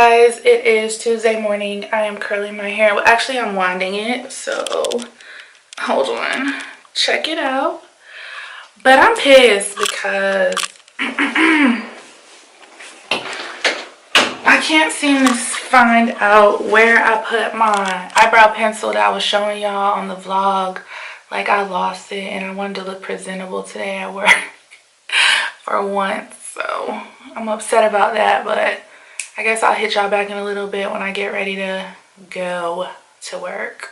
guys, it is Tuesday morning. I am curling my hair. Well, actually I'm winding it, so hold on, check it out. But I'm pissed because I can't seem to find out where I put my eyebrow pencil that I was showing y'all on the vlog. Like, I lost it and I wanted to look presentable today at work for once, so I'm upset about that. But I guess I'll hit y'all back in a little bit when I get ready to go to work.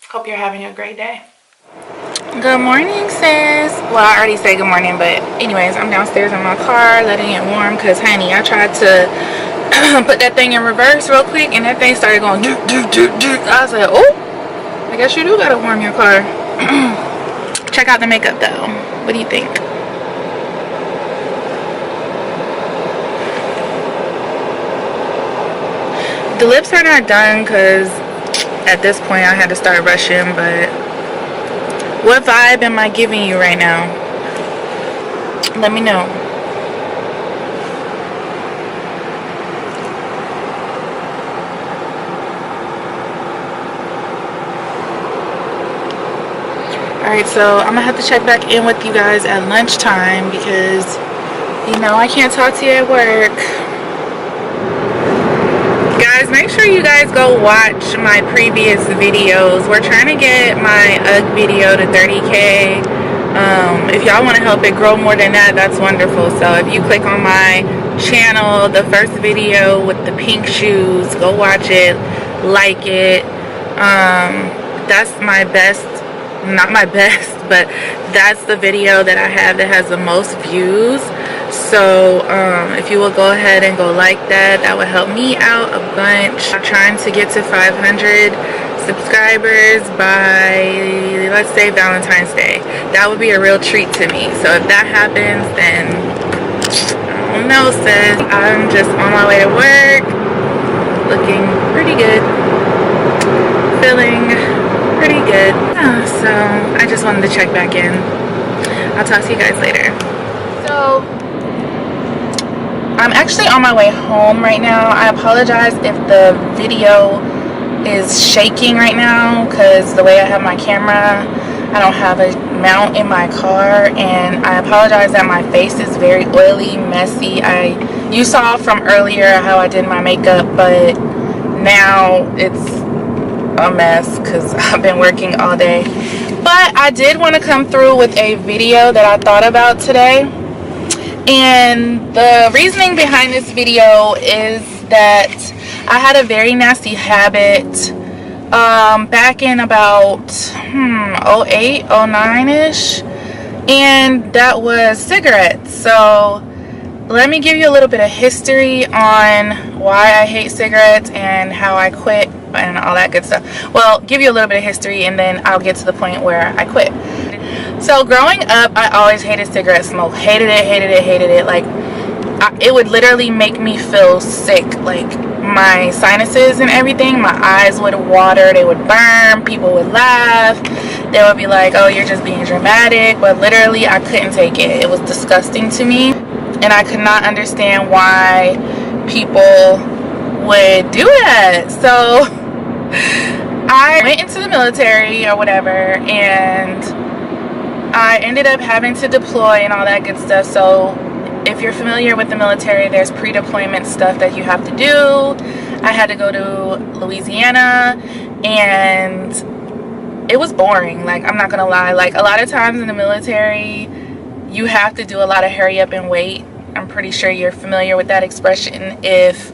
Hope you're having a great day. Good morning, sis. Well, I already said good morning, but anyways, I'm downstairs in my car letting it warm because, honey, I tried to put that thing in reverse real quick and that thing started going doot, doot, doot, doot. I was like, oh, I guess you do gotta warm your car. Check out the makeup though. What do you think? The lips are not done because at this point I had to start rushing, but what vibe am I giving you right now? Let me know. Alright, so I'm gonna have to check back in with you guys at lunchtime because, you know, I can't talk to you at work. Guys, make sure you guys go watch my previous videos. We're trying to get my UGG video to 30K. If y'all want to help it grow more than that, that's wonderful. So if you click on my channel, the first video with the pink shoes, go watch it, like it. That's my best, not my best, but that's the video that I have that has the most views. So if you will go ahead and go like that, that would help me out a bunch. I'm trying to get to 500 subscribers by, let's say, Valentine's Day. That would be a real treat to me. So if that happens, then I don't know, sis. I'm just on my way to work, looking pretty good, feeling pretty good. So I just wanted to check back in. I'll talk to you guys later. So I'm actually on my way home right now. I apologize if the video is shaking right now because the way I have my camera, I don't have a mount in my car, and I apologize that my face is very oily, messy. You saw from earlier how I did my makeup, but now it's a mess because I've been working all day. But I did want to come through with a video that I thought about today. And the reasoning behind this video is that I had a very nasty habit back in about 08, 09-ish, and that was cigarettes. So let me give you a little bit of history on why I hate cigarettes and how I quit and all that good stuff. Well, give you a little bit of history and then I'll get to the point where I quit. So growing up, I always hated cigarette smoke. Hated it, hated it, hated it. Like, it would literally make me feel sick. Like, my sinuses and everything, my eyes would water, they would burn, people would laugh. They would be like, oh, you're just being dramatic. But literally, I couldn't take it. It was disgusting to me. And I could not understand why people would do that. So I went into the military or whatever, and I ended up having to deploy and all that good stuff. So if you're familiar with the military, there's pre-deployment stuff that you have to do. I had to go to Louisiana, and it was boring. Like, I'm not gonna lie. Like, a lot of times in the military, you have to do a lot of hurry up and wait. I'm pretty sure you're familiar with that expression if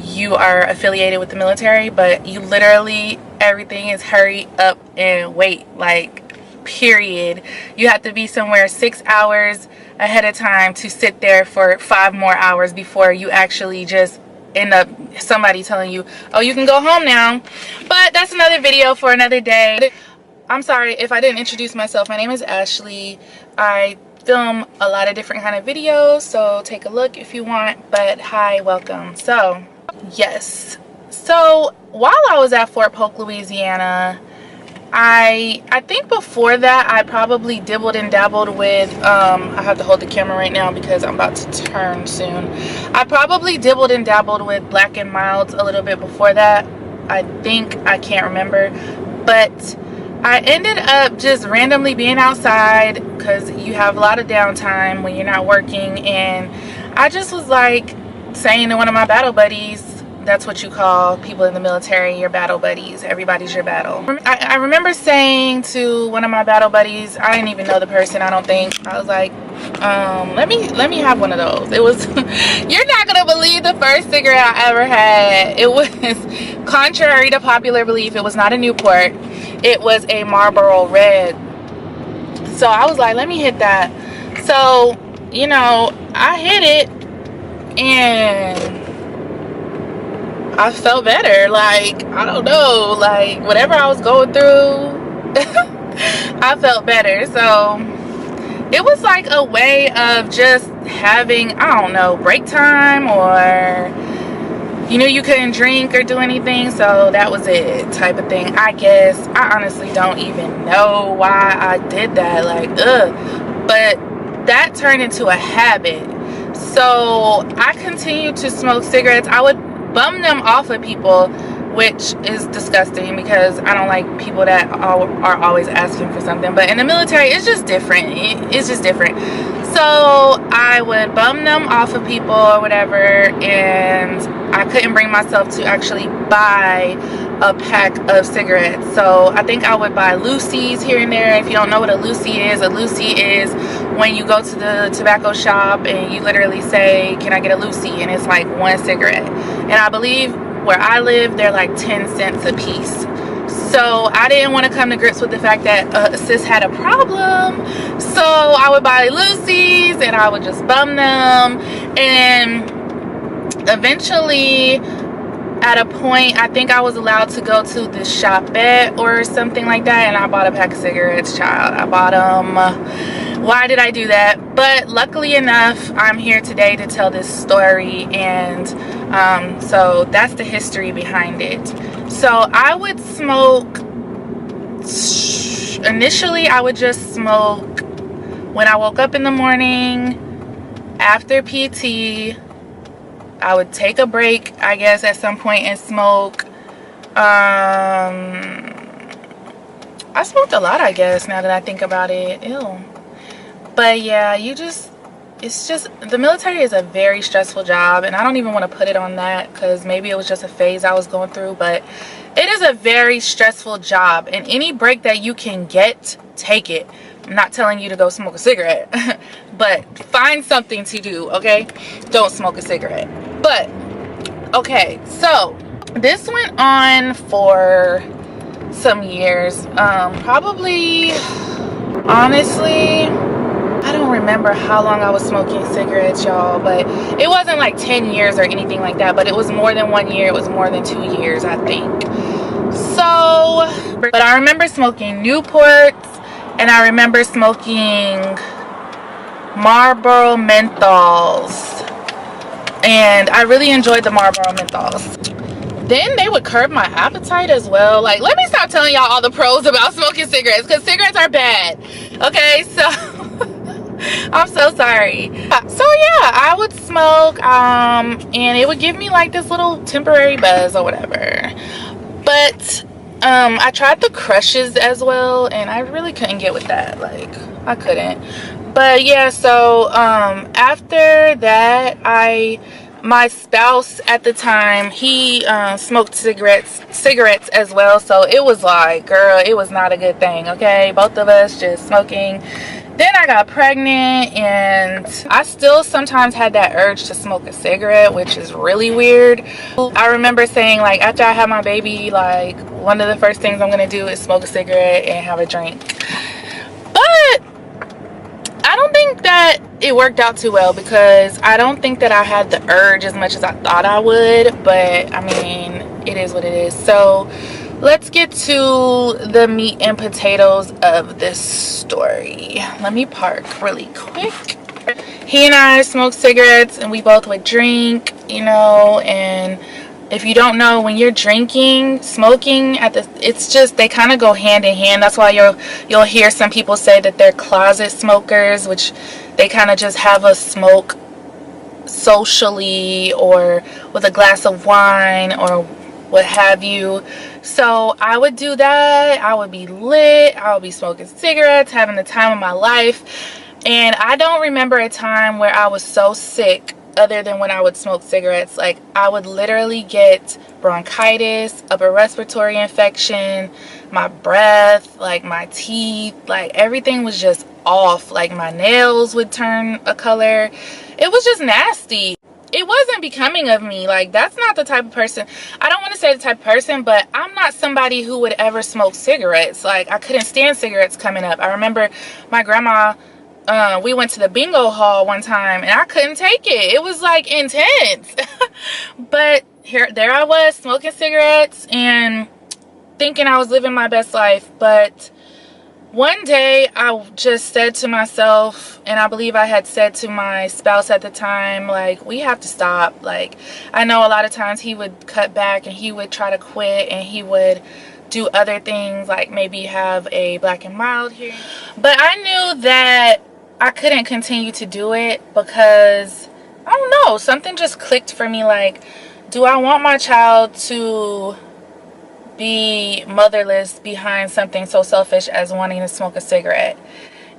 you are affiliated with the military, but you literally, everything is hurry up and wait. Like, period. You have to be somewhere 6 hours ahead of time to sit there for 5 more hours before you actually just end up somebody telling you, oh, you can go home now. But that's another video for another day. I'm sorry if I didn't introduce myself. My name is Ashley. I film a lot of different kind of videos, so take a look if you want. But hi, welcome. So yes, so while I was at Fort Polk, Louisiana, I think before that I probably dibbled and dabbled with I have to hold the camera right now because I'm about to turn soon. I probably dibbled and dabbled with Black and Milds a little bit before that. I think, I can't remember, but I ended up just randomly being outside because you have a lot of downtime when you're not working, and I just was like saying to one of my battle buddies, that's what you call people in the military, your battle buddies, everybody's your battle. I remember saying to one of my battle buddies, I didn't even know the person, I don't think, I was like, let me have one of those. It was you're not gonna believe the first cigarette I ever had. It was, contrary to popular belief, it was not a Newport, it was a Marlboro Red. So I was like, let me hit that. So, you know, I hit it and I felt better. Like, I don't know, like whatever I was going through, I felt better. So it was like a way of just having, I don't know, break time, or you know, you couldn't drink or do anything, so that was it type of thing, I guess. I honestly don't even know why I did that, like, but that turned into a habit. So I continued to smoke cigarettes. I would bum them off of people, which is disgusting because I don't like people that are always asking for something. But in the military, it's just different. It's just different. So I would bum them off of people or whatever, and I couldn't bring myself to actually buy a pack of cigarettes. So I think I would buy Lucy's here and there. If you don't know what a Lucy is when you go to the tobacco shop and you literally say, can I get a Lucy? And it's like one cigarette. And I believe where I live, they're like 10 cents a piece. So I didn't want to come to grips with the fact that sis had a problem. So I would buy Lucy's and I would just bum them. And eventually, at a point, I think I was allowed to go to the shopette or something like that, and I bought a pack of cigarettes, child. I bought them. Why did I do that? But luckily enough, I'm here today to tell this story, and so that's the history behind it. So I would smoke, initially I would just smoke when I woke up in the morning, after PT. I would take a break, I guess, at some point and smoke. I smoked a lot, I guess, now that I think about it. Ew. But yeah, it's just, the military is a very stressful job, and I don't even want to put it on that because maybe it was just a phase I was going through, but it is a very stressful job, and any break that you can get, take it. I'm not telling you to go smoke a cigarette, but find something to do, okay? Don't smoke a cigarette. But, okay, so this went on for some years. Probably, honestly, I don't remember how long I was smoking cigarettes, y'all, but it wasn't like 10 years or anything like that, but it was more than 1 year. It was more than 2 years, I think. So, but I remember smoking Newports, and I remember smoking Marlboro menthols, and I really enjoyed the Marlboro menthols. Then they would curb my appetite as well. Like, let me stop telling y'all all the pros about smoking cigarettes, because cigarettes are bad. Okay, so I'm so sorry. So yeah, I would smoke, and it would give me like this little temporary buzz or whatever. But I tried the Crushes as well, and I really couldn't get with that. Like, I couldn't. But yeah, so after that, my spouse at the time, he smoked cigarettes as well. So it was like, girl, it was not a good thing, okay? Both of us just smoking. Then I got pregnant, and I still sometimes had that urge to smoke a cigarette, which is really weird. I remember saying, like, after I had my baby, like, one of the first things I'm gonna do is smoke a cigarette and have a drink. But I don't think that it worked out too well, because I don't think that I had the urge as much as I thought I would. But I mean, it is what it is. So let's get to the meat and potatoes of this story. Let me park really quick. He and I smoked cigarettes, and we both would drink, you know, and If you don't know, when you're drinking, smoking it's just, they kind of go hand in hand. That's why you'll hear some people say that they're closet smokers, which they kind of just have a smoke socially or with a glass of wine or what have you. So I would do that. I would be lit. I would be smoking cigarettes, having the time of my life. And I don't remember a time where I was so sick other than when I would smoke cigarettes. Like, I would literally get bronchitis, upper respiratory infection, my breath, like my teeth, like everything was just off. Like my nails would turn a color. It was just nasty. It wasn't becoming of me. Like, that's not the type of person. I don't want to say the type of person, but I'm not somebody who would ever smoke cigarettes. Like, I couldn't stand cigarettes coming up. I remember my grandma, we went to the bingo hall one time and I couldn't take it. It was like intense. But there I was smoking cigarettes and thinking I was living my best life. But one day I just said to myself, and I believe I had said to my spouse at the time, like, we have to stop. Like, I know a lot of times he would cut back and he would try to quit and he would do other things, like maybe have a Black and Mild here. But I knew that I couldn't continue to do it because, I don't know, something just clicked for me. Like, do I want my child to be motherless behind something so selfish as wanting to smoke a cigarette?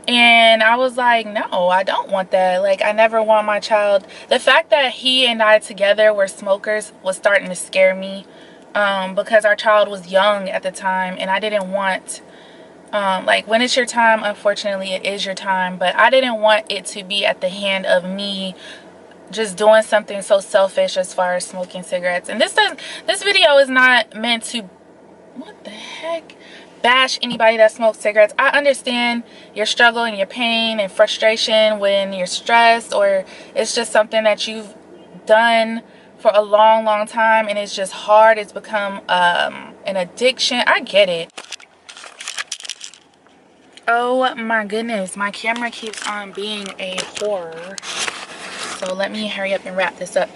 And I was like, no, I don't want that. Like, I never want my child. The fact that he and I together were smokers was starting to scare me, because our child was young at the time and I didn't want, like, when it's your time, unfortunately it is your time, but I didn't want it to be at the hand of me just doing something so selfish as far as smoking cigarettes. And this video is not meant to, what the heck, bash anybody that smokes cigarettes. I understand your struggle and your pain and frustration when you're stressed, or it's just something that you've done for a long time and it's just hard. It's become an addiction. I get it. Oh my goodness, my camera keeps on being a horror. So let me hurry up and wrap this up.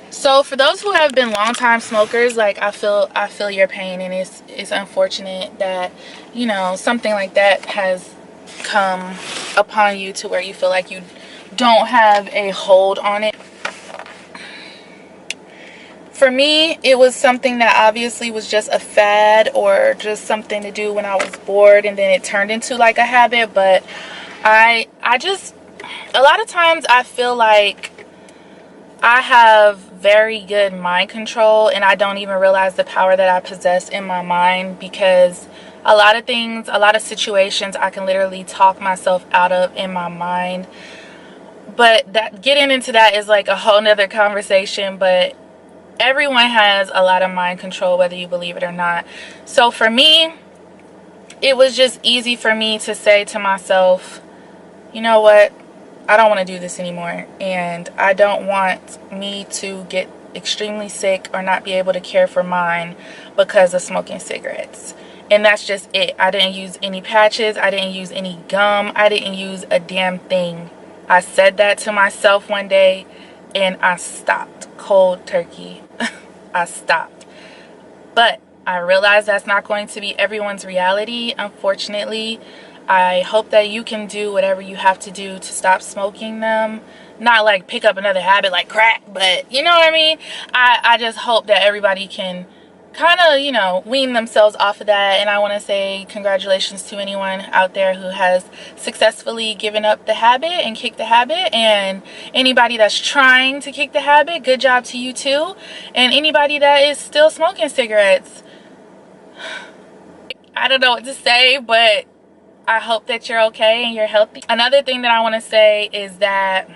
So for those who have been longtime smokers, like, I feel your pain, and it's unfortunate that, you know, something like that has come upon you to where you feel like you don't have a hold on it. For me, it was something that obviously was just a fad or just something to do when I was bored, and then it turned into like a habit. But I just, a lot of times I feel like I have very good mind control and I don't even realize the power that I possess in my mind, because a lot of things, a lot of situations I can literally talk myself out of in my mind. But that, getting into that is like a whole nother conversation. But everyone has a lot of mind control, whether you believe it or not. So for me, it was just easy for me to say to myself, you know what, I don't want to do this anymore, and I don't want me to get extremely sick or not be able to care for mine because of smoking cigarettes. And that's just it. I didn't use any patches, I didn't use any gum, I didn't use a damn thing. I said that to myself one day and I stopped cold turkey. I stopped. But I realize that's not going to be everyone's reality, unfortunately. I hope that you can do whatever you have to do to stop smoking them. Not like pick up another habit like crack, but you know what I mean? I just hope that everybody can kind of, you know, wean themselves off of that. And I want to say congratulations to anyone out there who has successfully given up the habit and kicked the habit. And anybody that's trying to kick the habit, good job to you too. And anybody that is still smoking cigarettes, I don't know what to say, but I hope that you're okay and you're healthy. Another thing that I want to say is that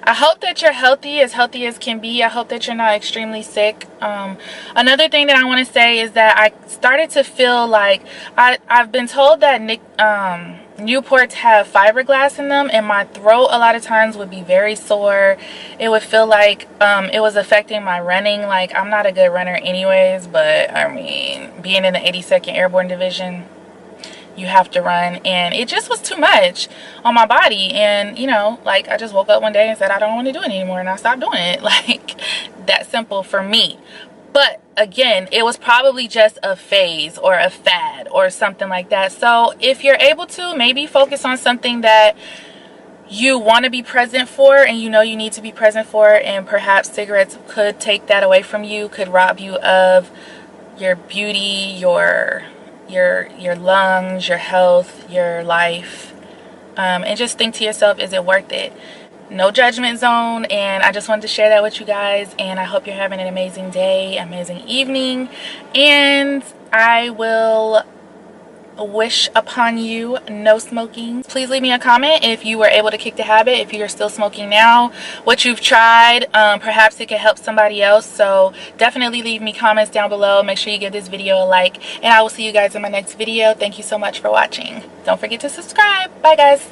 I hope that you're healthy as can be. I hope that you're not extremely sick. Another thing that I want to say is that I started to feel like I've been told that Newports have fiberglass in them, and my throat a lot of times would be very sore. It would feel like it was affecting my running. Like, I'm not a good runner anyways, but I mean, being in the 82nd Airborne Division, you have to run, and it just was too much on my body. And you know, like, I just woke up one day and said I don't want to do it anymore, and I stopped doing it. Like, that simple for me. But again, it was probably just a phase or a fad or something like that. So if you're able to, maybe focus on something that you want to be present for, and you know you need to be present for, and perhaps cigarettes could take that away from you, could rob you of your beauty, your lungs, your health, your life. And just think to yourself, is it worth it? No judgment zone. And I just wanted to share that with you guys, and I hope you're having an amazing day, amazing evening, and I will wish upon you no smoking. Please leave me a comment if you were able to kick the habit, if you're still smoking now, what you've tried. Perhaps it could help somebody else. So definitely leave me comments down below. Make sure you give this video a like, and I will see you guys in my next video. Thank you so much for watching. Don't forget to subscribe. Bye guys.